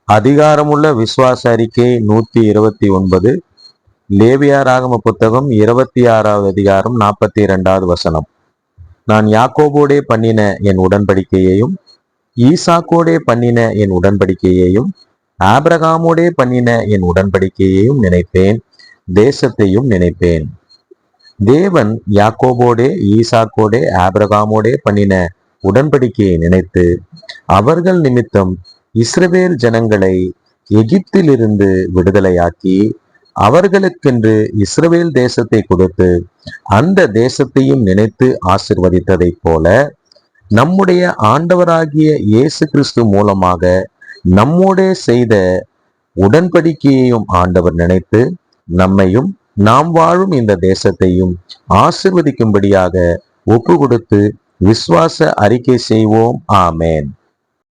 அதிகாரமுள்ள விசுவாச அறிக்கை 129. லேவியராகம புத்தகம் 26வது அதிகாரம் 42வது வசனம். நான் யாக்கோபோடே பண்ணின என் உடன்படிக்கையையும் ஈசாக்கோடே பண்ணின என் உடன்படிக்கையையும் ஆபிரகாமோடே பண்ணின என் உடன்படிக்கையையும் நினைப்பேன், தேசத்தையும் நினைப்பேன். தேவன் யாக்கோபோடே ஈசாக்கோடே ஆபிரகாமோடே பண்ணின உடன்படிக்கையை நினைத்து அவர்கள் நிமித்தம் இஸ்ரவேல் ஜனங்களை எகிப்திலிருந்து விடுதலையாக்கி அவர்களுக்கென்று இஸ்ரவேல் தேசத்தை கொடுத்து அந்த தேசத்தையும் நினைத்து ஆசிர்வதித்ததைப் போல நம்முடைய ஆண்டவராகிய இயேசு கிறிஸ்து மூலமாக நம்மோடே செய்த உடன்படிக்கையையும் ஆண்டவர் நினைத்து நம்மையும் நாம் வாழும் இந்த தேசத்தையும் ஆசிர்வதிக்கும்படியாக ஒப்பு கொடுத்து விசுவாச அறிக்கை செய்வோம். ஆமேன்.